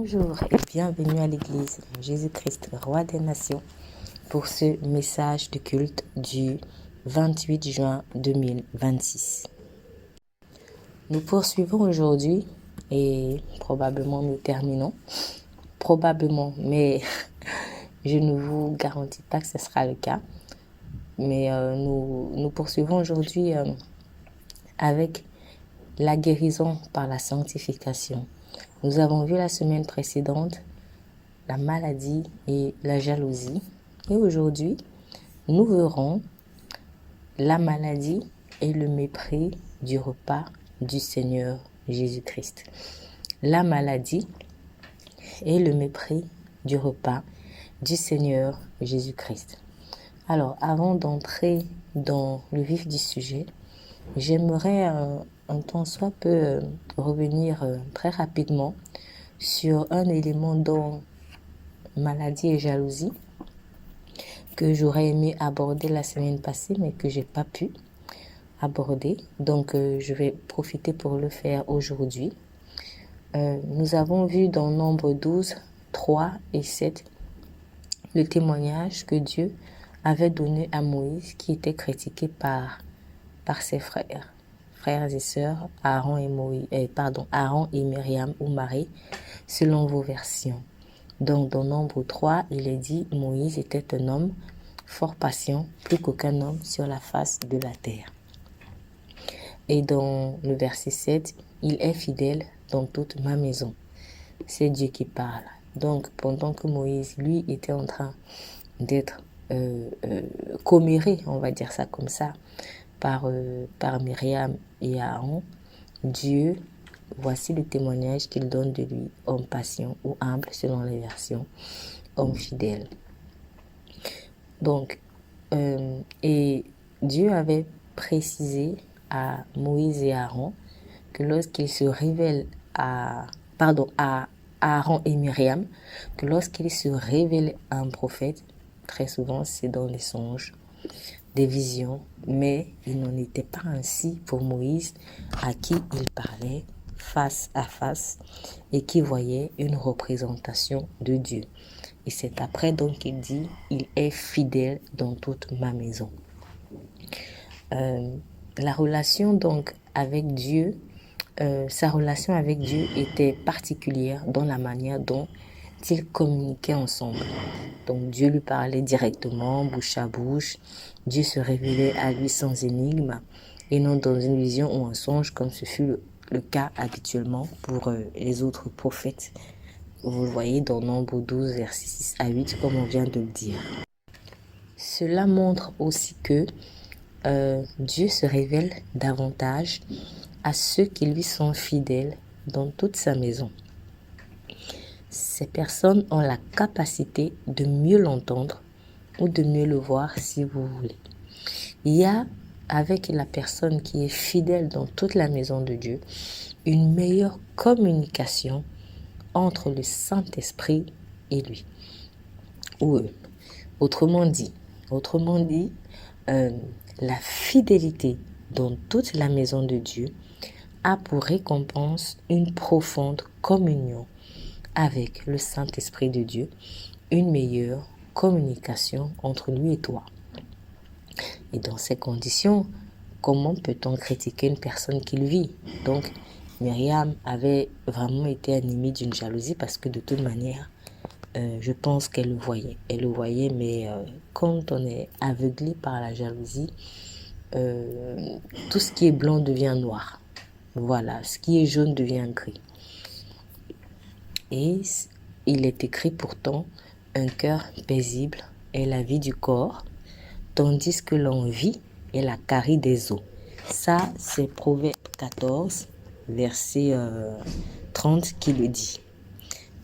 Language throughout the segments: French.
Bonjour et bienvenue à l'église Jésus-Christ, Roi des Nations, pour ce message de culte du 28 juin 2026. Nous poursuivons aujourd'hui et probablement nous terminons. Probablement, mais je ne vous garantis pas que ce sera le cas. Mais nous poursuivons aujourd'hui avec la guérison par la sanctification. Nous avons vu la semaine précédente la maladie et la jalousie. Et aujourd'hui, nous verrons la maladie et le mépris du repas du Seigneur Jésus-Christ. La maladie et le mépris du repas du Seigneur Jésus-Christ. Alors, avant d'entrer dans le vif du sujet, j'aimerais un temps soit peu revenir très rapidement sur un élément dont maladie et jalousie que j'aurais aimé aborder la semaine passée mais que j'ai pas pu aborder. Donc, je vais profiter pour le faire aujourd'hui. Nous avons vu dans Nombre 12, 3 et 7 le témoignage que Dieu avait donné à Moïse qui était critiqué par ses frères et sœurs, Aaron et Myriam ou Marie, selon vos versions. Donc, dans Nombre 3, il est dit « Moïse était un homme fort patient, plus qu'aucun homme sur la face de la terre. » Et dans le verset 7, « Il est fidèle dans toute ma maison. » C'est Dieu qui parle. Donc, pendant que Moïse, lui, était en train d'être comméré, on va dire ça comme ça, par Myriam et Aaron, Dieu, voici le témoignage qu'il donne de lui, homme patient ou humble selon les versions, homme fidèle. Donc, et Dieu avait précisé à Moïse et Aaron que lorsqu'ils se révèlent à Aaron et Myriam, que lorsqu'ils se révèlent à un prophète, très souvent c'est dans les songes, des visions, mais il n'en était pas ainsi pour Moïse, à qui il parlait face à face et qui voyait une représentation de Dieu. Et c'est après donc qu'il dit, il est fidèle dans toute ma maison. La relation donc avec Dieu, sa relation avec Dieu était particulière dans la manière dont ils communiquaient ensemble. Donc Dieu lui parlait directement, bouche à bouche. Dieu se révélait à lui sans énigme et non dans une vision ou un songe comme ce fut le cas habituellement pour les autres prophètes. Vous le voyez dans Nombre 12, versets 6 à 8, comme on vient de le dire. Cela montre aussi que Dieu se révèle davantage à ceux qui lui sont fidèles dans toute sa maison. Ces personnes ont la capacité de mieux l'entendre ou de mieux le voir si vous voulez. Il y a avec la personne qui est fidèle dans toute la maison de Dieu une meilleure communication entre le Saint-Esprit et lui ou eux. Autrement dit, la fidélité dans toute la maison de Dieu a pour récompense une profonde communion avec le Saint-Esprit de Dieu, une meilleure communication entre lui et toi. Et dans ces conditions, comment peut-on critiquer une personne qui le vit? Donc, Myriam avait vraiment été animée d'une jalousie parce que de toute manière, je pense qu'elle le voyait. Elle le voyait, mais quand on est aveuglé par la jalousie, tout ce qui est blanc devient noir. Voilà, ce qui est jaune devient gris. Et il est écrit pourtant, un cœur paisible est la vie du corps, tandis que l'envie est la carie des os. Ça, c'est Proverbe 14, verset 30 qui le dit.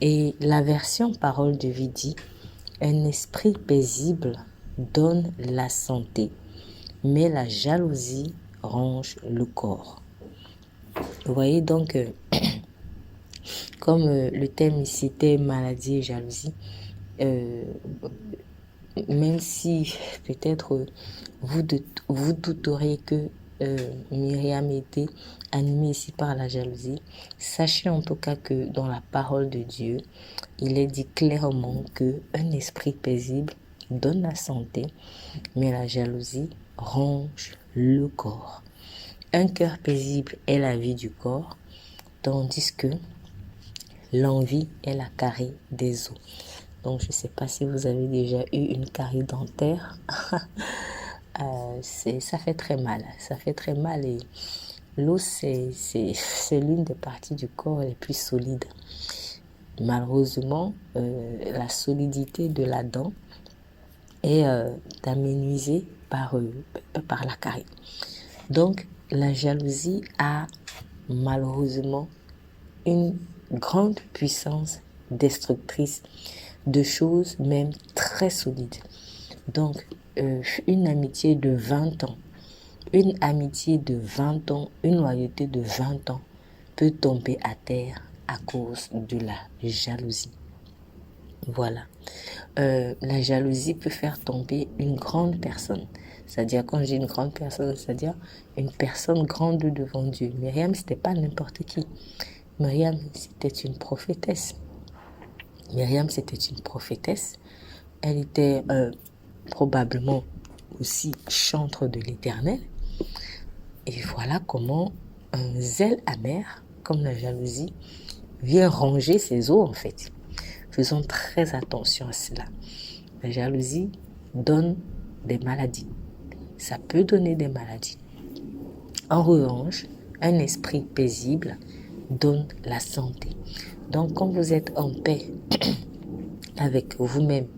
Et la version Parole de vie dit, un esprit paisible donne la santé, mais la jalousie ronge le corps. Vous voyez donc, comme le thème ici était maladie et jalousie, même si peut-être vous douteriez que Myriam était animée ici par la jalousie, sachez en tout cas que dans la parole de Dieu, il est dit clairement qu'un esprit paisible donne la santé, mais la jalousie ronge le corps. Un cœur paisible est la vie du corps, tandis que l'envie est la carie des os. Donc, je ne sais pas si vous avez déjà eu une carie dentaire. Ça fait très mal. Ça fait très mal. Et l'os, c'est l'une des parties du corps les plus solides. Malheureusement, la solidité de la dent est amenuisée par la carie. Donc, la jalousie a malheureusement une grande puissance destructrice de choses même très solides. Donc, une amitié de 20 ans, une loyauté de 20 ans peut tomber à terre à cause de la jalousie. Voilà. La jalousie peut faire tomber une grande personne. C'est-à-dire, quand je dis une grande personne, c'est-à-dire une personne grande devant Dieu. Myriam, c'était pas n'importe qui. Myriam, c'était une prophétesse. Elle était probablement aussi chantre de l'Éternel. Et voilà comment un zèle amer, comme la jalousie, vient ronger ses os en fait. Faisons très attention à cela. La jalousie donne des maladies. Ça peut donner des maladies. En revanche, un esprit paisible donne la santé. Donc, quand vous êtes en paix avec vous-même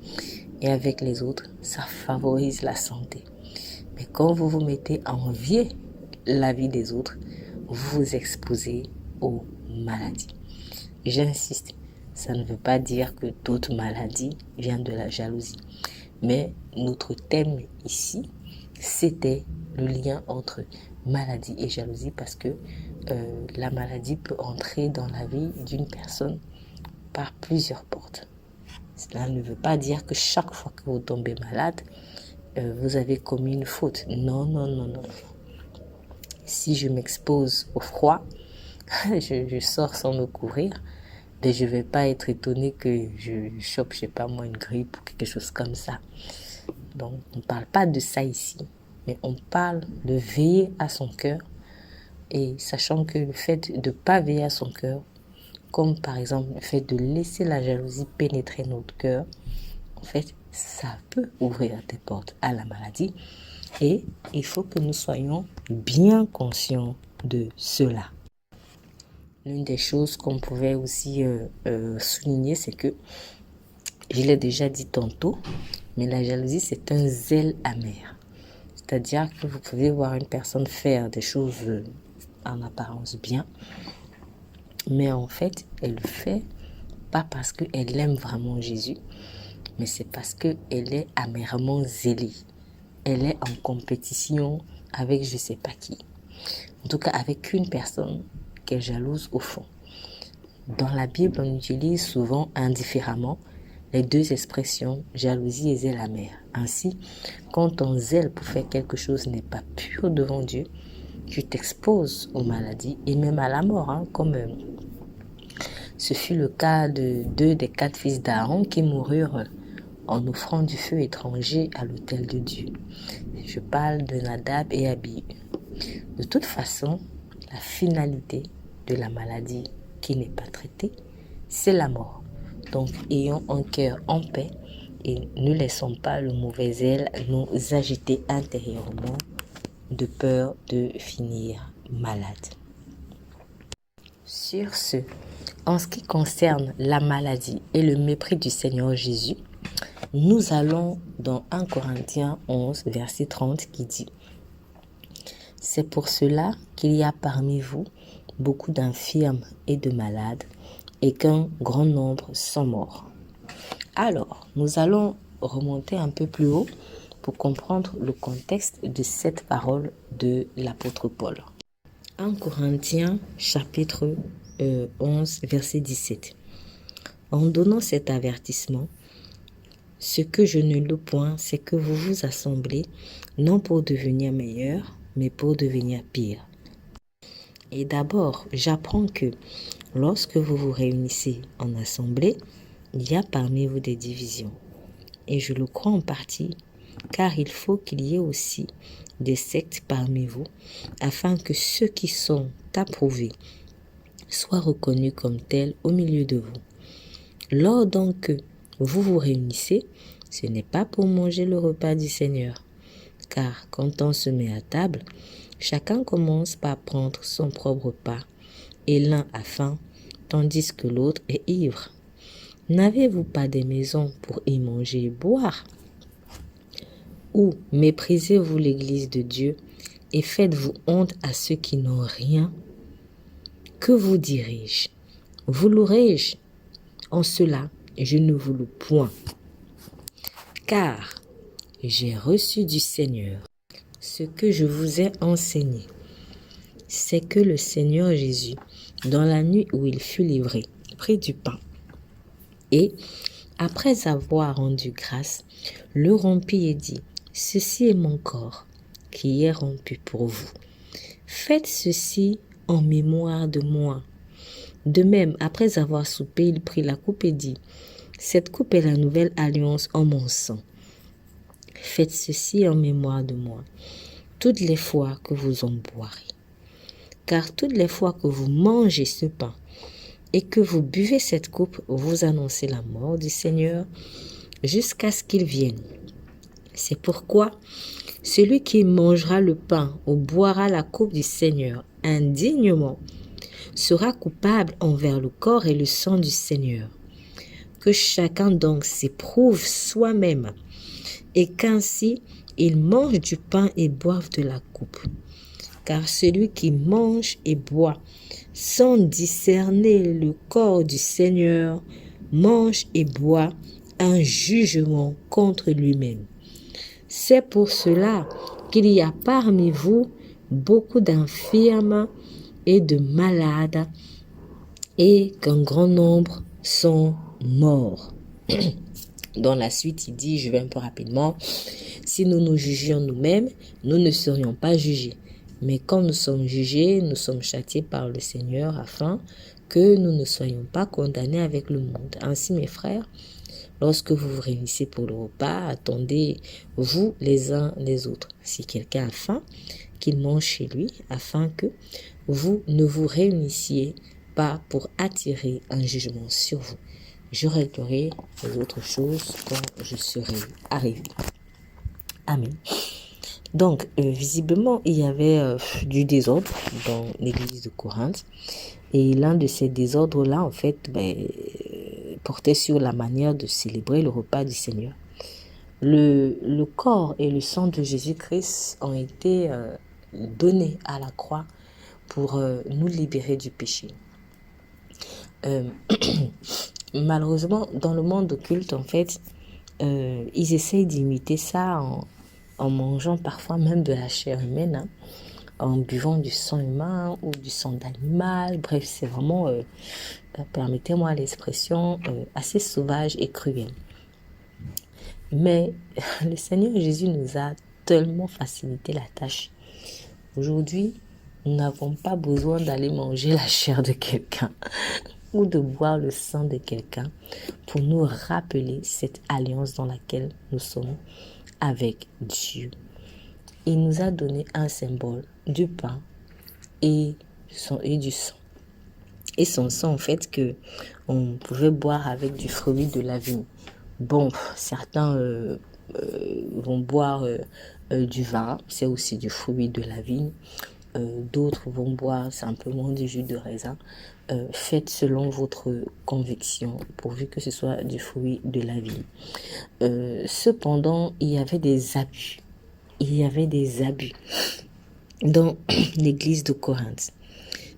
et avec les autres, ça favorise la santé. Mais quand vous vous mettez à envier la vie des autres, vous vous exposez aux maladies. J'insiste, ça ne veut pas dire que toute maladie vient de la jalousie. Mais notre thème ici, c'était le lien entre maladie et jalousie parce que la maladie peut entrer dans la vie d'une personne par plusieurs portes. Cela ne veut pas dire que chaque fois que vous tombez malade, vous avez commis une faute. Non. Si je m'expose au froid, je sors sans me couvrir, mais je ne vais pas être étonnée que je chope, je sais pas moi, une grippe ou quelque chose comme ça. Donc, on ne parle pas de ça ici, mais on parle de veiller à son cœur et sachant que le fait de ne pas veiller à son cœur, comme par exemple le fait de laisser la jalousie pénétrer notre cœur, en fait, ça peut ouvrir des portes à la maladie et il faut que nous soyons bien conscients de cela. L'une des choses qu'on pouvait aussi souligner, c'est que, je l'ai déjà dit tantôt, mais la jalousie, c'est un zèle amer. C'est-à-dire que vous pouvez voir une personne faire des choses en apparence bien, mais en fait, elle le fait pas parce qu'elle aime vraiment Jésus, mais c'est parce qu'elle est amèrement zélée. Elle est en compétition avec je ne sais pas qui. En tout cas, avec une personne qui est jalouse au fond. Dans la Bible, on utilise souvent indifféremment les deux expressions jalousie et zèle amer. Ainsi, quand ton zèle pour faire quelque chose n'est pas pur devant Dieu, tu t'exposes aux maladies et même à la mort, comme ce fut le cas de 2 des 4 fils d'Aaron qui moururent en offrant du feu étranger à l'autel de Dieu. Je parle de Nadab et Abihu. De toute façon, la finalité de la maladie qui n'est pas traitée, c'est la mort. Donc, ayons un cœur en paix et ne laissons pas le mauvais zèle nous agiter intérieurement de peur de finir malade. Sur ce, en ce qui concerne la maladie et le mépris du Seigneur Jésus, nous allons dans 1 Corinthiens 11, verset 30 qui dit « C'est pour cela qu'il y a parmi vous beaucoup d'infirmes et de malades et qu'un grand nombre sont morts. » Alors, nous allons remonter un peu plus haut pour comprendre le contexte de cette parole de l'apôtre Paul. 1 Corinthiens chapitre 11, verset 17. En donnant cet avertissement, ce que je ne loue point, c'est que vous vous assemblez, non pour devenir meilleurs, mais pour devenir pire. Et d'abord, j'apprends que lorsque vous vous réunissez en assemblée, il y a parmi vous des divisions. Et je le crois en partie, car il faut qu'il y ait aussi des sectes parmi vous, afin que ceux qui sont approuvés soient reconnus comme tels au milieu de vous. Lors donc que vous vous réunissez, ce n'est pas pour manger le repas du Seigneur, car quand on se met à table, chacun commence par prendre son propre repas, et l'un a faim, tandis que l'autre est ivre. N'avez-vous pas des maisons pour y manger et boire? Ou méprisez-vous l'Église de Dieu et faites-vous honte à ceux qui n'ont rien? Que vous dirai-je? Vous louerai-je? En cela, je ne vous loue point. Car j'ai reçu du Seigneur ce que je vous ai enseigné. C'est que le Seigneur Jésus, dans la nuit où il fut livré, prit du pain. Et, après avoir rendu grâce, le rompit et dit, « Ceci est mon corps, qui est rompu pour vous. Faites ceci en mémoire de moi. » De même, après avoir soupé, il prit la coupe et dit, « Cette coupe est la nouvelle alliance en mon sang. Faites ceci en mémoire de moi, toutes les fois que vous en boirez. Car toutes les fois que vous mangez ce pain et que vous buvez cette coupe, vous annoncez la mort du Seigneur jusqu'à ce qu'il vienne. C'est pourquoi celui qui mangera le pain ou boira la coupe du Seigneur indignement sera coupable envers le corps et le sang du Seigneur. Que chacun donc s'éprouve soi-même et qu'ainsi il mange du pain et boive de la coupe. Car celui qui mange et boit sans discerner le corps du Seigneur mange et boit un jugement contre lui-même. C'est pour cela qu'il y a parmi vous beaucoup d'infirmes et de malades et qu'un grand nombre sont morts. Dans la suite, il dit, je vais un peu rapidement, si nous nous jugions nous-mêmes, nous ne serions pas jugés. Mais quand nous sommes jugés, nous sommes châtiés par le Seigneur afin que nous ne soyons pas condamnés avec le monde. Ainsi, mes frères, lorsque vous vous réunissez pour le repas, attendez-vous les uns les autres. Si quelqu'un a faim, qu'il mange chez lui afin que vous ne vous réunissiez pas pour attirer un jugement sur vous. Je réglerai les autres choses quand je serai arrivé. Amen. Donc, visiblement, il y avait du désordre dans l'église de Corinthe. Et l'un de ces désordres-là, en fait, portait sur la manière de célébrer le repas du Seigneur. Le corps et le sang de Jésus-Christ ont été donnés à la croix pour nous libérer du péché. Malheureusement, dans le monde occulte, en fait, ils essayent d'imiter ça en mangeant parfois même de la chair humaine, en buvant du sang humain ou du sang d'animal. Bref, c'est vraiment, permettez-moi l'expression, assez sauvage et cruel. Mais le Seigneur Jésus nous a tellement facilité la tâche. Aujourd'hui, nous n'avons pas besoin d'aller manger la chair de quelqu'un ou de boire le sang de quelqu'un pour nous rappeler cette alliance dans laquelle nous sommes avec Dieu. Il nous a donné un symbole du pain et du sang. Et son sang, en fait, que on pouvait boire avec du fruit de la vigne. Bon, certains vont boire du vin, c'est aussi du fruit de la vigne. D'autres vont boire simplement du jus de raisin. Faites selon votre conviction, pourvu que ce soit du fruit de la vigne. Cependant, il y avait des abus. Il y avait des abus dans l'église de Corinthe.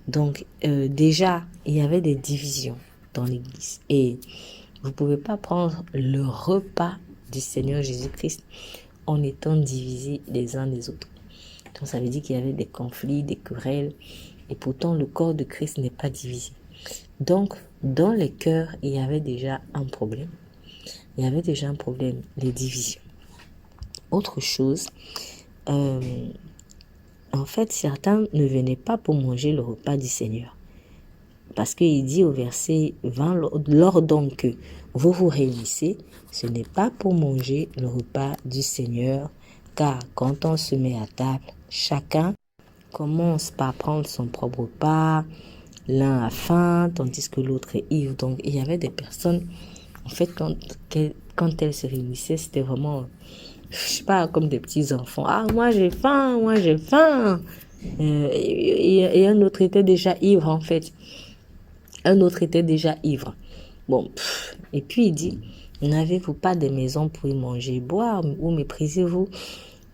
Donc, déjà, il y avait des divisions dans l'église. Et vous ne pouvez pas prendre le repas du Seigneur Jésus-Christ en étant divisés les uns des autres. Donc, ça veut dire qu'il y avait des conflits, des querelles. Et pourtant, le corps de Christ n'est pas divisé. Donc, dans les cœurs, il y avait déjà un problème. Il y avait déjà un problème, les divisions. Autre chose, En fait, certains ne venaient pas pour manger le repas du Seigneur. Parce qu'il dit au verset 20, lors donc que vous vous réunissez, ce n'est pas pour manger le repas du Seigneur, car quand on se met à table, chacun commence par prendre son propre repas, l'un a faim, tandis que l'autre est ivre. Donc, il y avait des personnes, en fait, quand elles se réunissaient, c'était vraiment, je sais pas, comme des petits enfants. Ah, moi j'ai faim, moi j'ai faim. Et un autre était déjà ivre, en fait. Un autre était déjà ivre. Bon, et puis il dit, n'avez-vous pas des maisons pour y manger et boire, ou méprisez-vous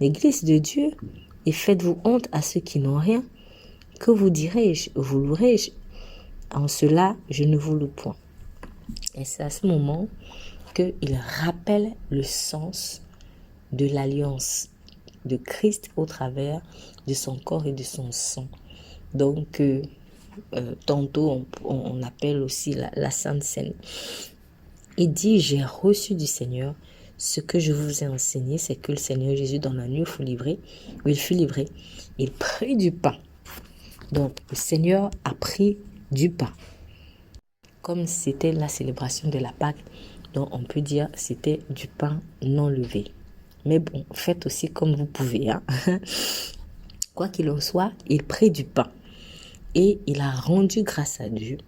l'église de Dieu et faites-vous honte à ceux qui n'ont rien? Que vous dirai-je, vous louerai-je? En cela, je ne vous loue point. Et c'est à ce moment qu'il rappelle le sens de l'alliance de Christ au travers de son corps et de son sang. Donc, tantôt on appelle aussi la Sainte Seine. Il dit, j'ai reçu du Seigneur ce que je vous ai enseigné, c'est que le Seigneur Jésus, dans la nuit où il fut livré, il prit du pain. Donc, le Seigneur a pris du pain. Comme c'était la célébration de la Pâque, donc on peut dire c'était du pain non levé. Mais bon, faites aussi comme vous pouvez. Hein. Quoi qu'il en soit, il prit du pain et il a rendu grâce à Dieu.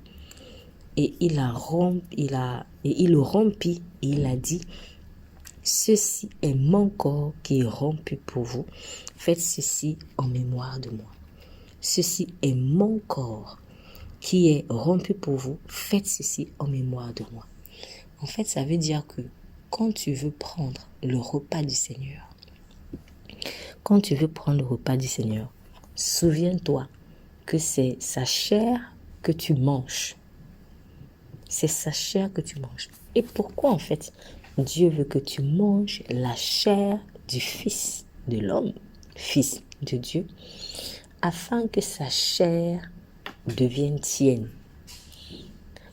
Et il le rompit et il a dit, ceci est mon corps qui est rompu pour vous. Faites ceci en mémoire de moi. Ceci est mon corps qui est rompu pour vous. Faites ceci en mémoire de moi. En fait, ça veut dire que quand tu veux prendre le repas du Seigneur, souviens-toi que c'est sa chair que tu manges. C'est sa chair que tu manges. Et pourquoi en fait Dieu veut que tu manges la chair du Fils de l'homme, Fils de Dieu, afin que sa chair devienne tienne.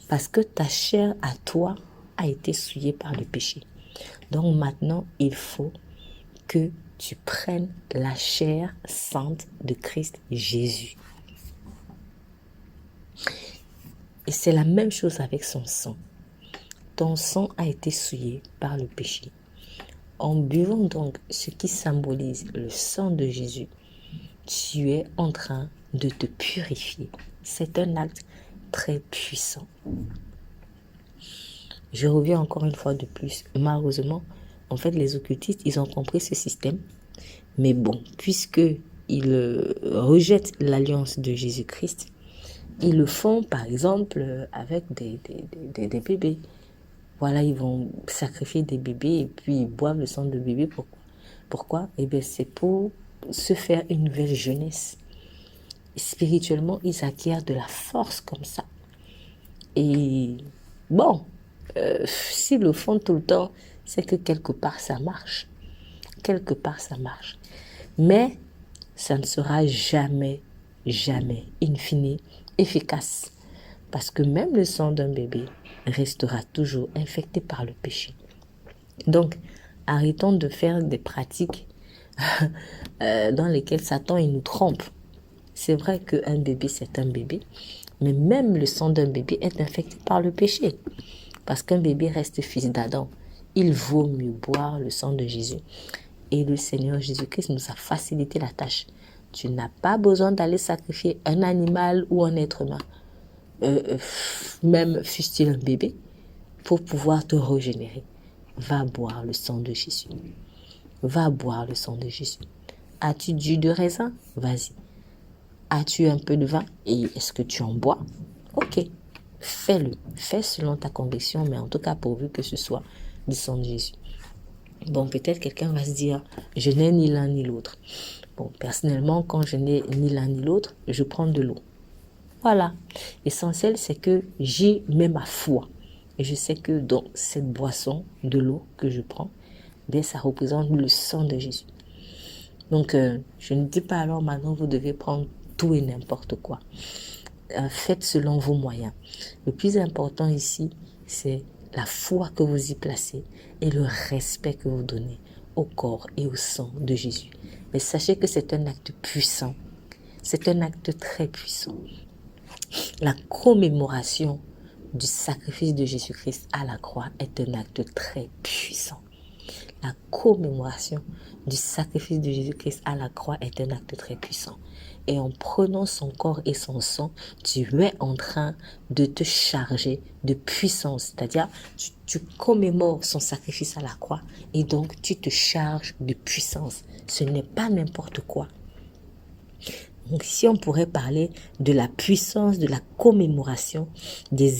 Parce que ta chair à toi a été souillée par le péché. Donc maintenant, il faut que tu prennes la chair sainte de Christ Jésus. Et c'est la même chose avec son sang. Ton sang a été souillé par le péché. En buvant donc ce qui symbolise le sang de Jésus, tu es en train de te purifier. C'est un acte très puissant. Je reviens encore une fois de plus. Malheureusement, en fait, les occultistes, ils ont compris ce système. Mais bon, puisqu'ils rejettent l'alliance de Jésus-Christ, ils le font, par exemple, avec des bébés. Voilà, ils vont sacrifier des bébés et puis ils boivent le sang de bébé. Pourquoi? Eh bien, c'est pour se faire une nouvelle jeunesse. Spirituellement, ils acquièrent de la force comme ça. Et bon, s'ils le font tout le temps, c'est que quelque part ça marche. Quelque part ça marche. Mais ça ne sera jamais, jamais, in fine, efficace. Parce que même le sang d'un bébé restera toujours infecté par le péché. Donc, arrêtons de faire des pratiques dans lesquelles Satan il nous trompe. C'est vrai qu'un bébé, c'est un bébé, mais même le sang d'un bébé est infecté par le péché. Parce qu'un bébé reste fils d'Adam. Il vaut mieux boire le sang de Jésus. Et le Seigneur Jésus-Christ nous a facilité la tâche. Tu n'as pas besoin d'aller sacrifier un animal ou un être humain, même fût-il un bébé, pour pouvoir te régénérer. Va boire le sang de Jésus. Va boire le sang de Jésus. As-tu du jus de raisin? Vas-y. As-tu un peu de vin? Et est-ce que tu en bois? Ok. Fais-le. Fais selon ta conviction, mais en tout cas pourvu que ce soit du sang de Jésus. Bon, peut-être quelqu'un va se dire, je n'ai ni l'un ni l'autre. Bon, personnellement, quand je n'ai ni l'un ni l'autre, je prends de l'eau. Voilà. L'essentiel, c'est que j'y mets ma foi. Et je sais que dans cette boisson de l'eau que je prends, bien, ça représente le sang de Jésus. Donc, je ne dis pas alors maintenant, vous devez prendre tout et n'importe quoi. Faites selon vos moyens. Le plus important ici, c'est la foi que vous y placez et le respect que vous donnez au corps et au sang de Jésus. Mais sachez que c'est un acte puissant. C'est un acte très puissant. La commémoration du sacrifice de Jésus-Christ à la croix est un acte très puissant. La commémoration du sacrifice de Jésus-Christ à la croix est un acte très puissant. Et en prenant son corps et son sang, tu es en train de te charger de puissance. C'est-à-dire, tu commémores son sacrifice à la croix et donc tu te charges de puissance. Ce n'est pas n'importe quoi. Donc ici, on pourrait parler de la puissance de la commémoration des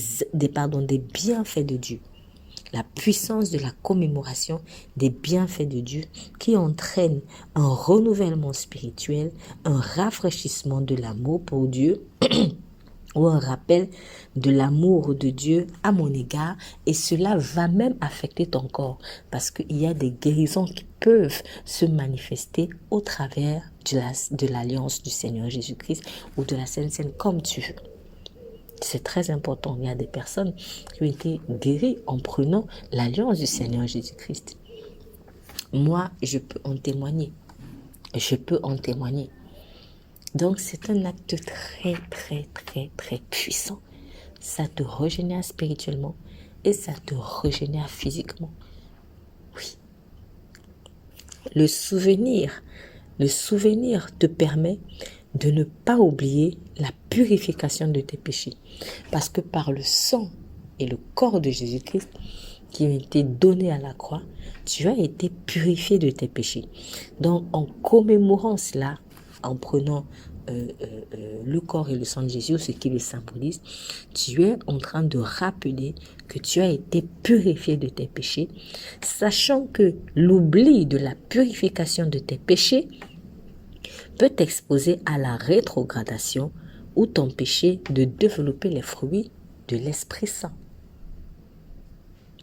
bienfaits de Dieu. La puissance de la commémoration des bienfaits de Dieu qui entraîne un renouvellement spirituel, un rafraîchissement de l'amour pour Dieu ou un rappel de l'amour de Dieu à mon égard, et cela va même affecter ton corps parce qu'il y a des guérisons qui peuvent se manifester au travers de l'alliance du Seigneur Jésus-Christ ou de la Sainte Seine, comme tu veux. C'est très important. Il y a des personnes qui ont été guéries en prenant l'alliance du Seigneur Jésus-Christ. Moi, je peux en témoigner. Donc, c'est un acte très, très, très, très puissant. Ça te régénère spirituellement et ça te régénère physiquement. Oui. Le souvenir te permet de ne pas oublier la purification de tes péchés. Parce que par le sang et le corps de Jésus-Christ qui ont été donnés à la croix, tu as été purifié de tes péchés. Donc, en commémorant cela, en prenant le corps et le sang de Jésus, ce qui le symbolise, tu es en train de rappeler que tu as été purifié de tes péchés, sachant que l'oubli de la purification de tes péchés peut t'exposer à la rétrogradation ou t'empêcher de développer les fruits de l'Esprit Saint.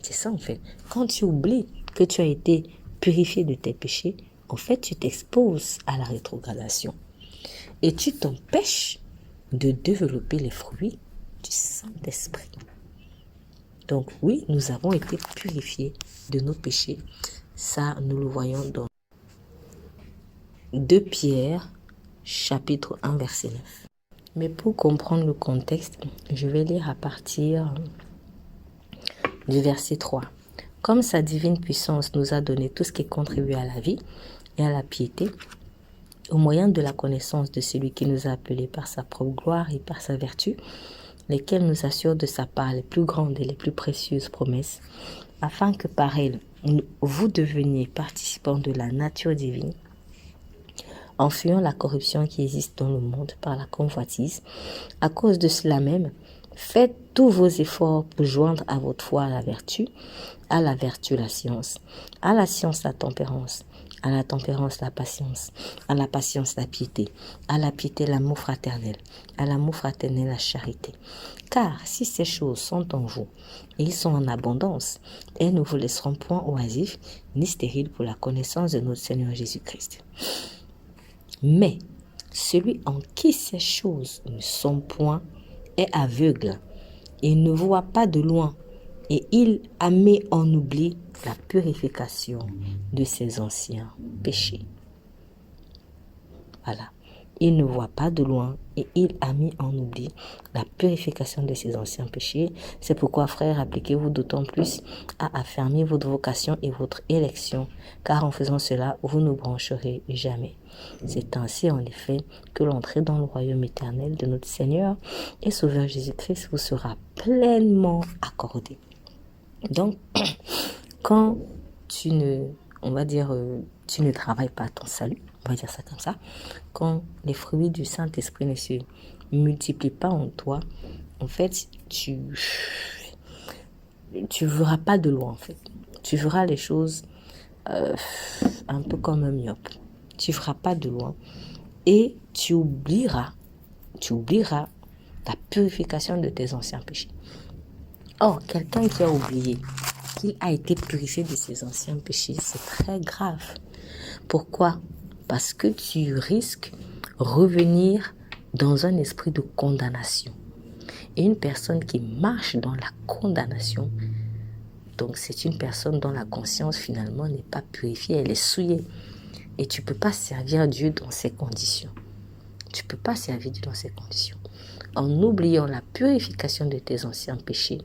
C'est ça en fait. Quand tu oublies que tu as été purifié de tes péchés, en fait tu t'exposes à la rétrogradation. Et tu t'empêches de développer les fruits du Saint-Esprit. Donc oui, nous avons été purifiés de nos péchés. Ça, nous le voyons dans 2 Pierre, chapitre 1, verset 9. Mais pour comprendre le contexte, je vais lire à partir du verset 3. Comme sa divine puissance nous a donné tout ce qui contribue à la vie et à la piété, au moyen de la connaissance de celui qui nous a appelés par sa propre gloire et par sa vertu, lesquels nous assurent de sa part les plus grandes et les plus précieuses promesses, afin que par elles, vous deveniez participants de la nature divine, en fuyant la corruption qui existe dans le monde par la convoitise. À cause de cela même, faites tous vos efforts pour joindre à votre foi la vertu la science, à la science la tempérance, à la tempérance la patience, à la patience la piété, à la piété l'amour fraternel, à l'amour fraternel la charité. Car si ces choses sont en vous, et ils sont en abondance, elles ne vous laisseront point oisifs ni stériles pour la connaissance de notre Seigneur Jésus-Christ. Mais celui en qui ces choses ne sont point est aveugle et ne voit pas de loin, et il a mis en oubli la purification de ses anciens péchés. Voilà. Il ne voit pas de loin et il a mis en oubli la purification de ses anciens péchés. C'est pourquoi, frères, appliquez-vous d'autant plus à affermir votre vocation et votre élection, car en faisant cela, vous ne brancherez jamais. C'est ainsi, en effet, que l'entrée dans le royaume éternel de notre Seigneur et Sauveur Jésus-Christ vous sera pleinement accordée. Donc, quand tu ne travailles pas à ton salut, on va dire ça comme ça, quand les fruits du Saint-Esprit ne se multiplient pas en toi, en fait, tu verras pas de loin, en fait. Tu verras les choses un peu comme un myope. Tu verras pas de loin et tu oublieras la purification de tes anciens péchés. Or, quelqu'un qui a oublié qu'il a été purifié de ses anciens péchés, c'est très grave. Pourquoi ? Parce que tu risques revenir dans un esprit de condamnation. Et une personne qui marche dans la condamnation Donc, c'est une personne dont la conscience, finalement, n'est pas purifiée, elle est souillée. Et tu ne peux pas servir Dieu dans ces conditions. Tu ne peux pas servir Dieu dans ces conditions. En oubliant la purification de tes anciens péchés,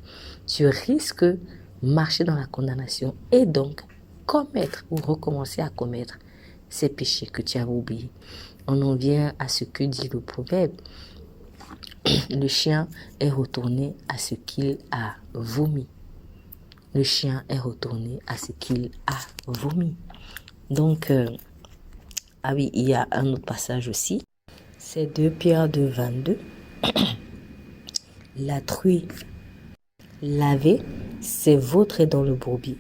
tu risques de marcher dans la condamnation et donc commettre ou recommencer à commettre ces péchés que tu avais oubliés. On en vient à ce que dit le proverbe. Le chien est retourné à ce qu'il a vomi. Le chien est retourné à ce qu'il a vomi. Donc, ah oui, il y a un autre passage aussi. C'est 2 Pierre 2, 22. La truie lavée s'est vautrée dans le bourbier.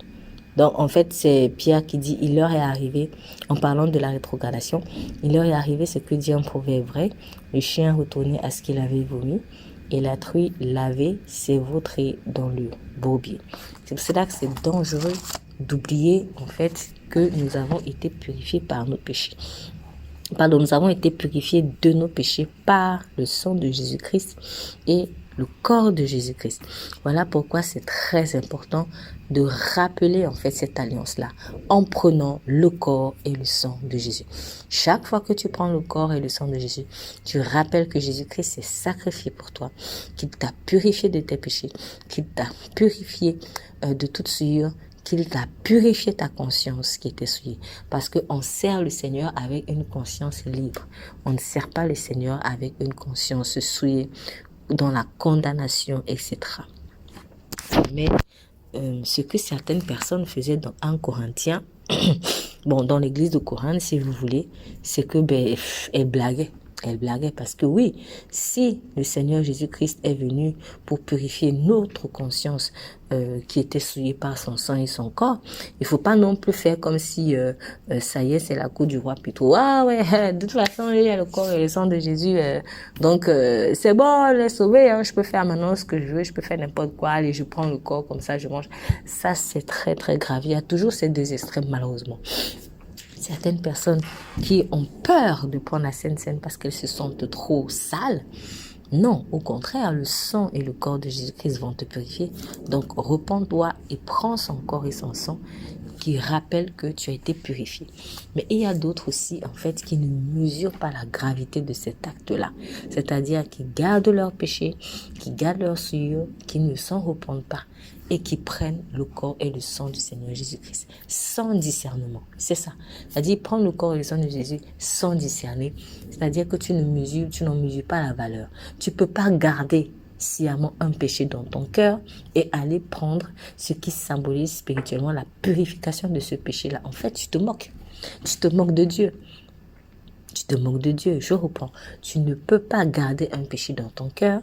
Donc, en fait, c'est Pierre qui dit, il leur est arrivé, en parlant de la rétrogradation, il leur est arrivé ce que dit un proverbe vrai, le chien retourné à ce qu'il avait vomi, et la truie lavée s'est vautrée dans le bourbier. C'est pour cela que c'est dangereux d'oublier, en fait, que nous avons été purifiés par nos péchés. Pardon, nous avons été purifiés de nos péchés par le sang de Jésus-Christ et le corps de Jésus-Christ. Voilà pourquoi c'est très important de rappeler en fait cette alliance-là en prenant le corps et le sang de Jésus. Chaque fois que tu prends le corps et le sang de Jésus, tu rappelles que Jésus-Christ s'est sacrifié pour toi, qu'il t'a purifié de tes péchés, qu'il t'a purifié de toute souillure, qu'il t'a purifié ta conscience qui était souillée. Parce qu'on sert le Seigneur avec une conscience libre. On ne sert pas le Seigneur avec une conscience souillée, dans la condamnation, etc. Mais ce que certaines personnes faisaient dans 1 Corinthiens, bon, dans l'église de Corinthe, si vous voulez, c'est que elles blaguaient. Elle blaguait parce que oui, si le Seigneur Jésus-Christ est venu pour purifier notre conscience qui était souillée par son sang et son corps, il ne faut pas non plus faire comme si ça y est, c'est la cour du roi plutôt. Ah ouais, de toute façon, il y a le corps et le sang de Jésus, donc c'est bon, elle est sauvée, hein, je peux faire maintenant ce que je veux, je peux faire n'importe quoi, allez, je prends le corps comme ça, je mange. Ça, c'est très très grave. Il y a toujours ces deux extrêmes malheureusement. Certaines personnes qui ont peur de prendre la Sainte Seine parce qu'elles se sentent trop sales. Non, au contraire, le sang et le corps de Jésus-Christ vont te purifier. Donc, repens-toi et prends son corps et son sang qui rappellent que tu as été purifié. Mais il y a d'autres aussi, en fait, qui ne mesurent pas la gravité de cet acte-là. C'est-à-dire qui gardent leur péché, qui gardent leur souillure, qui ne s'en repentent pas et qui prennent le corps et le sang du Seigneur Jésus-Christ sans discernement. C'est ça. C'est-à-dire prendre le corps et le sang de Jésus sans discerner. C'est-à-dire que tu n'en mesures pas la valeur. Tu ne peux pas garder sciemment un péché dans ton cœur et aller prendre ce qui symbolise spirituellement la purification de ce péché-là. En fait, tu te moques. Tu te moques de Dieu. Tu te moques de Dieu. Je reprends. Tu ne peux pas garder un péché dans ton cœur.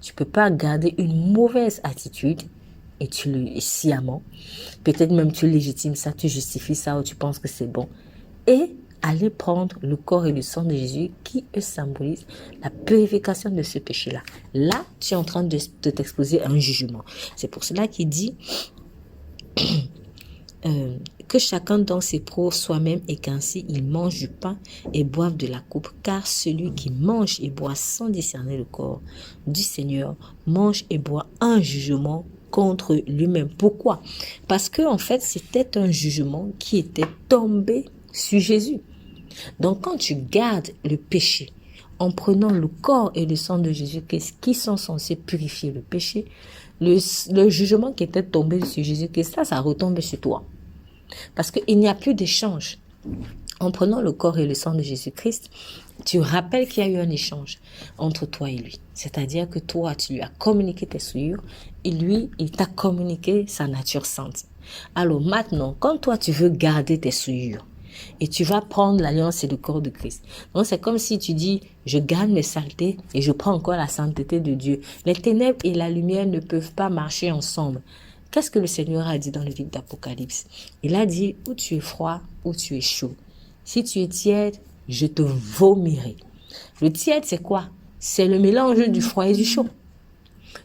Tu ne peux pas garder une mauvaise attitude et tu le sciemment. Peut-être même tu légitimes ça, tu justifies ça ou tu penses que c'est bon. Et aller prendre le corps et le sang de Jésus qui symbolisent la purification de ce péché-là. Là, tu es en train de t'exposer à un jugement. C'est pour cela qu'il dit que chacun dans ses propres soi-même et qu'ainsi il mange du pain et boive de la coupe, car celui qui mange et boit sans discerner le corps du Seigneur mange et boit un jugement contre lui-même. Pourquoi? Parce que en fait, c'était un jugement qui était tombé sur Jésus. Donc, quand tu gardes le péché en prenant le corps et le sang de Jésus-Christ qui sont censés purifier le péché, le jugement qui était tombé sur Jésus-Christ, ça retombe sur toi. Parce qu'il n'y a plus d'échange. En prenant le corps et le sang de Jésus-Christ, tu rappelles qu'il y a eu un échange entre toi et lui. C'est-à-dire que toi, tu lui as communiqué tes souillures et lui, il t'a communiqué sa nature sainte. Alors maintenant, quand toi, tu veux garder tes souillures, et tu vas prendre l'alliance et le corps de Christ. Donc, c'est comme si tu dis, je garde mes saletés et je prends encore la sainteté de Dieu. Les ténèbres et la lumière ne peuvent pas marcher ensemble. Qu'est-ce que le Seigneur a dit dans le livre d'Apocalypse? Il a dit, ou tu es froid, ou tu es chaud. Si tu es tiède, je te vomirai. Le tiède, c'est quoi? C'est le mélange du froid et du chaud.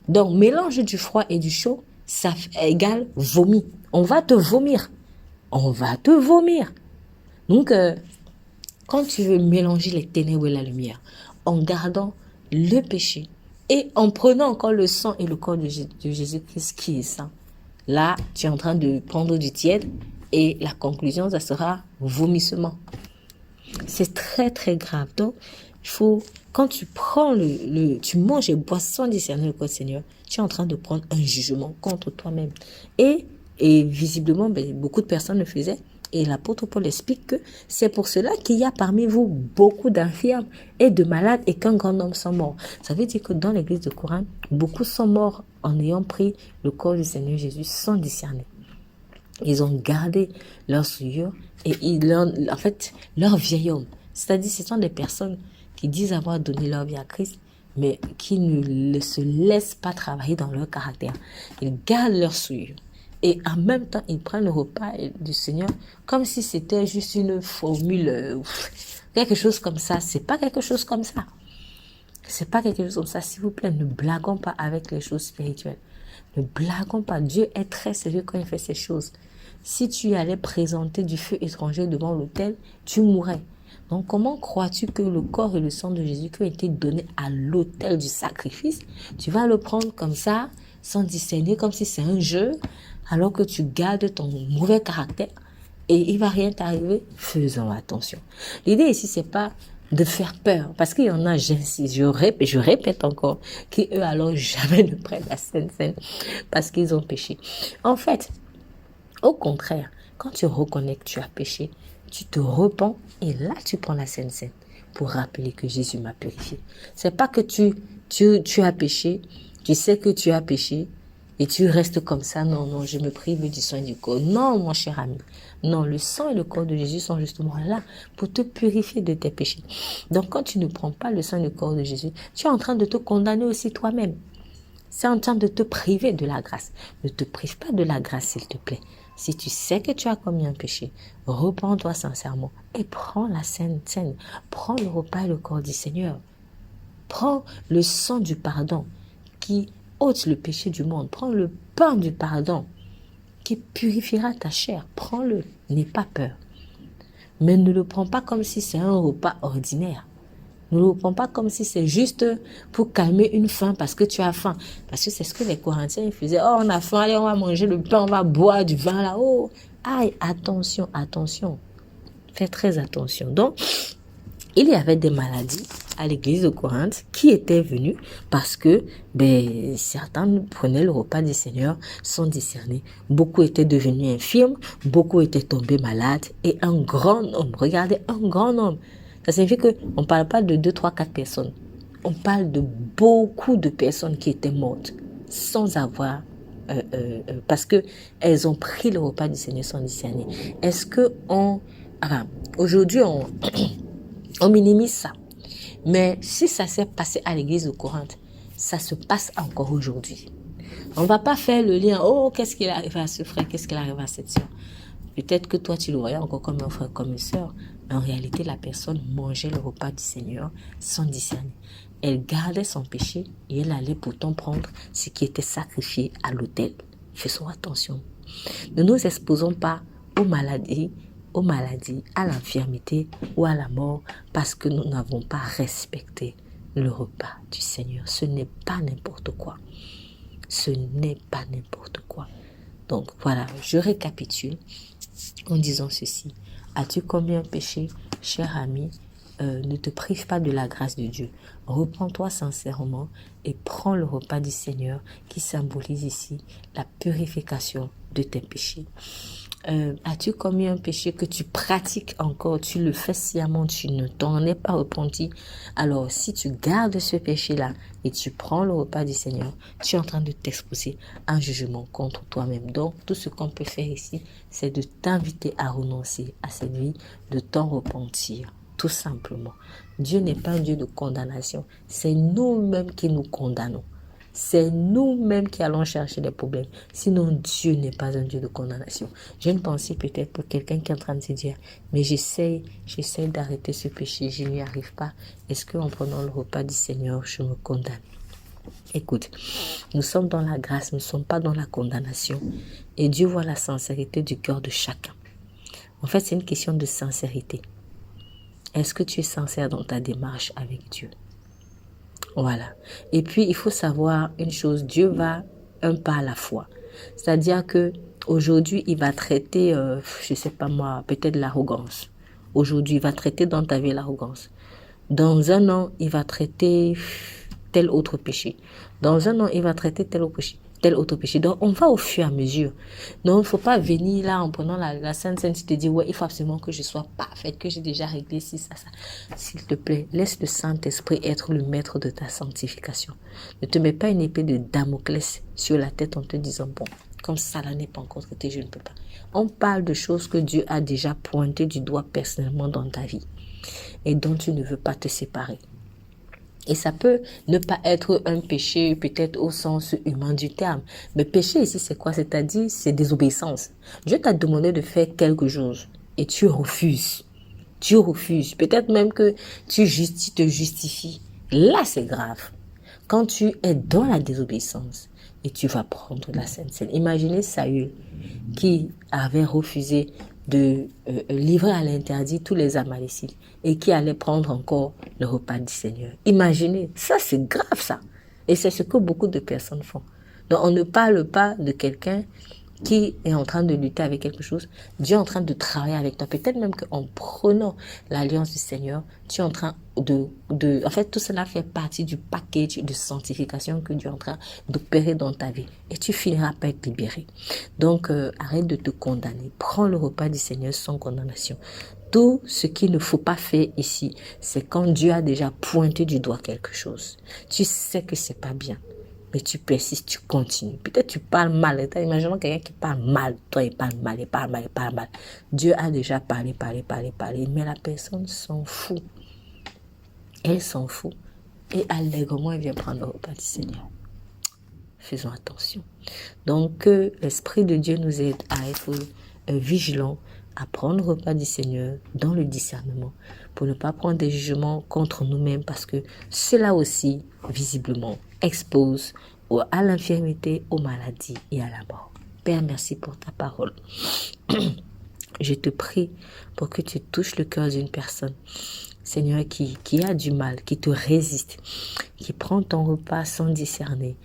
Donc, mélange du froid et du chaud, ça égale vomi. On va te vomir. On va te vomir. Donc, quand tu veux mélanger les ténèbres et la lumière, en gardant le péché et en prenant encore le sang et le corps de Jésus-Christ qui est saint, Là, tu es en train de prendre du tiède et la conclusion, ça sera vomissement. C'est très, très grave. Donc, il faut, quand tu prends tu manges et bois sans discerner le corps du Seigneur, tu es en train de prendre un jugement contre toi-même. Et visiblement, beaucoup de personnes le faisaient. Et l'apôtre Paul explique que c'est pour cela qu'il y a parmi vous beaucoup d'infirmes et de malades et qu'un grand nombre sont morts. Ça veut dire que dans l'église de Corinthe, beaucoup sont morts en ayant pris le corps du Seigneur Jésus sans discerner. Ils ont gardé leur souillure et en fait, leur vieil homme. C'est-à-dire, ce sont des personnes qui disent avoir donné leur vie à Christ, mais qui ne se laissent pas travailler dans leur caractère. Ils gardent leur souillure. Et en même temps, ils prennent le repas du Seigneur comme si c'était juste une formule, quelque chose comme ça. C'est pas quelque chose comme ça. C'est pas quelque chose comme ça. S'il vous plaît, ne blaguons pas avec les choses spirituelles. Ne blaguons pas. Dieu est très sérieux quand il fait ces choses. Si tu allais présenter du feu étranger devant l'autel, tu mourrais. Donc, comment crois-tu que le corps et le sang de Jésus qui ont été donnés à l'autel du sacrifice, tu vas le prendre comme ça, sans discerner, comme si c'est un jeu, alors que tu gardes ton mauvais caractère et il va rien t'arriver? Faisons attention. L'idée ici, c'est pas de faire peur, parce qu'il y en a, j'insiste, je répète encore, qui eux alors jamais ne prennent la Sainte Seine parce qu'ils ont péché. En fait, au contraire, quand tu reconnais que tu as péché, tu te repens et là tu prends la Sainte Seine pour rappeler que Jésus m'a purifié. C'est pas que tu as péché, tu sais que tu as péché et tu restes comme ça. Non, je me prive du sang et du corps. Non, mon cher ami. Non, le sang et le corps de Jésus sont justement là pour te purifier de tes péchés. Donc, quand tu ne prends pas le sang et le corps de Jésus, tu es en train de te condamner aussi toi-même. C'est en train de te priver de la grâce. Ne te prive pas de la grâce, s'il te plaît. Si tu sais que tu as commis un péché, repens-toi sincèrement et prends la Sainte Seine. Prends le repas et le corps du Seigneur. Prends le sang du pardon qui ôte le péché du monde. Prends le pain du pardon qui purifiera ta chair. Prends-le, n'aie pas peur. Mais ne le prends pas comme si c'est un repas ordinaire. Ne le prends pas comme si c'est juste pour calmer une faim parce que tu as faim. Parce que c'est ce que les Corinthiens faisaient. Oh, on a faim, allez, on va manger le pain, on va boire du vin là-haut. Aïe, attention, attention. Fais très attention. Donc, il y avait des maladies à l'église de Corinthe qui étaient venues parce que certains prenaient le repas du Seigneur sans discerner. Beaucoup étaient devenus infirmes, beaucoup étaient tombés malades et un grand nombre, regardez, un grand nombre. Ça signifie qu'on ne parle pas de 2, 3, 4 personnes. On parle de beaucoup de personnes qui étaient mortes sans avoir parce que elles ont pris le repas du Seigneur sans discerner. Est-ce que aujourd'hui on minimise ça. Mais si ça s'est passé à l'église de Corinthe, ça se passe encore aujourd'hui. On ne va pas faire le lien. Oh, qu'est-ce qu'il arrive à ce frère? Qu'est-ce qu'il arrive à cette soeur? Peut-être que toi, tu le voyais encore comme un frère, comme une soeur. Mais en réalité, la personne mangeait le repas du Seigneur sans discerner. Elle gardait son péché et elle allait pourtant prendre ce qui était sacrifié à l'autel. Faisons attention. Ne nous exposons pas aux maladies, à l'infirmité ou à la mort parce que nous n'avons pas respecté le repas du Seigneur. Ce n'est pas n'importe quoi. Ce n'est pas n'importe quoi. Donc voilà, je récapitule en disant ceci. As-tu commis un péché, cher ami? Ne te prive pas de la grâce de Dieu. Repends-toi sincèrement et prends le repas du Seigneur qui symbolise ici la purification de tes péchés. As-tu commis un péché que tu pratiques encore, tu le fais sciemment, tu ne t'en es pas repenti? Alors, si tu gardes ce péché-là et tu prends le repas du Seigneur, tu es en train de t'exposer à un jugement contre toi-même. Donc, tout ce qu'on peut faire ici, c'est de t'inviter à renoncer à cette vie, de t'en repentir, tout simplement. Dieu n'est pas un Dieu de condamnation, c'est nous-mêmes qui nous condamnons. C'est nous-mêmes qui allons chercher des problèmes. Sinon, Dieu n'est pas un Dieu de condamnation. J'ai une pensée peut-être pour quelqu'un qui est en train de se dire, mais j'essaie d'arrêter ce péché, je n'y arrive pas. Est-ce qu'en prenant le repas du Seigneur, je me condamne? Écoute, nous sommes dans la grâce, nous ne sommes pas dans la condamnation. Et Dieu voit la sincérité du cœur de chacun. En fait, c'est une question de sincérité. Est-ce que tu es sincère dans ta démarche avec Dieu? Voilà. Et puis, il faut savoir une chose, Dieu va un pas à la fois. C'est-à-dire que aujourd'hui, il va traiter, je sais pas moi, peut-être l'arrogance. Aujourd'hui, il va traiter dans ta vie l'arrogance. Dans un an, il va traiter tel autre péché. Dans un an, il va traiter tel autre péché. Tel autre péché. Donc, on va au fur et à mesure. Donc, il ne faut pas venir là en prenant la Sainte Seine, tu te dis, ouais, il faut absolument que je sois parfaite, que j'ai déjà réglé ci, ça. S'il te plaît, laisse le Saint-Esprit être le maître de ta sanctification. Ne te mets pas une épée de Damoclès sur la tête en te disant, bon, comme ça, là n'est pas encore traité, je ne peux pas. On parle de choses que Dieu a déjà pointées du doigt personnellement dans ta vie et dont tu ne veux pas te séparer. Et ça peut ne pas être un péché peut-être au sens humain du terme. Mais péché ici, c'est quoi? C'est-à-dire, c'est désobéissance. Dieu t'a demandé de faire quelque chose et tu refuses. Tu refuses. Peut-être même que tu te justifies. Là, c'est grave. Quand tu es dans la désobéissance et tu vas prendre la Sainte Seine. Imaginez Saül qui avait refusé de livrer à l'interdit tous les Amalécites et qui allait prendre encore le repas du Seigneur. Imaginez, ça c'est grave ça. Et c'est ce que beaucoup de personnes font. Donc on ne parle pas de quelqu'un qui est en train de lutter avec quelque chose. Dieu est en train de travailler avec toi. Peut-être même qu'en prenant l'alliance du Seigneur, tu es en train en fait, tout cela fait partie du package de sanctification que Dieu est en train d'opérer dans ta vie. Et tu finiras par être libéré. Donc, arrête de te condamner. Prends le repas du Seigneur sans condamnation. Tout ce qu'il ne faut pas faire ici, c'est quand Dieu a déjà pointé du doigt quelque chose. Tu sais que c'est pas bien. Mais tu persistes, tu continues. Peut-être tu parles mal. Imaginons quelqu'un qui parle mal. Toi, il parle mal, il parle mal, il parle mal. Dieu a déjà parlé. Mais la personne s'en fout. Elle s'en fout. Et allègrement, elle vient prendre le repas du Seigneur. Faisons attention. Donc, que l'Esprit de Dieu nous aide à être vigilants, à prendre le repas du Seigneur dans le discernement, pour ne pas prendre des jugements contre nous-mêmes, parce que cela aussi, visiblement, expose à l'infirmité, aux maladies et à la mort. Père, merci pour ta parole. Je te prie pour que tu touches le cœur d'une personne, Seigneur, qui a du mal, qui te résiste, qui prend ton repas sans discerner,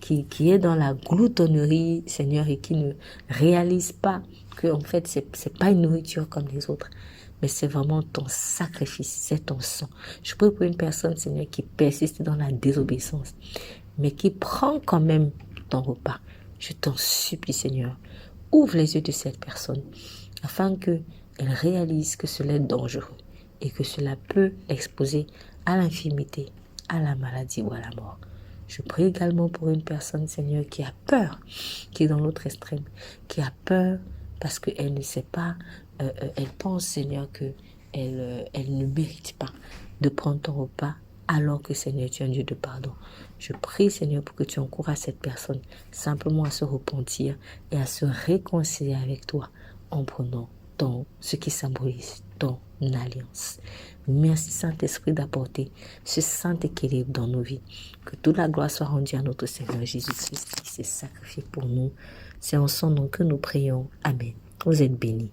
qui est dans la gloutonnerie, Seigneur, et qui ne réalise pas que en fait, c'est pas une nourriture comme les autres, mais c'est vraiment ton sacrifice, c'est ton sang. Je prie pour une personne, Seigneur, qui persiste dans la désobéissance, mais qui prend quand même ton repas. Je t'en supplie, Seigneur, ouvre les yeux de cette personne, afin qu'elle réalise que cela est dangereux et que cela peut l'exposer à l'infirmité, à la maladie ou à la mort. Je prie également pour une personne, Seigneur, qui a peur, qui est dans l'autre extrême, qui a peur parce qu'elle ne sait pas, elle pense, Seigneur, qu'elle ne mérite pas de prendre ton repas, alors que, Seigneur, tu es un Dieu de pardon. Je prie, Seigneur, pour que tu encourages cette personne simplement à se repentir et à se réconcilier avec toi en prenant ce qui symbolise ton alliance. Merci, Saint-Esprit, d'apporter ce saint équilibre dans nos vies. Que toute la gloire soit rendue à notre Seigneur Jésus-Christ qui s'est sacrifié pour nous. C'est en son nom que nous prions. Amen. Vous êtes bénis.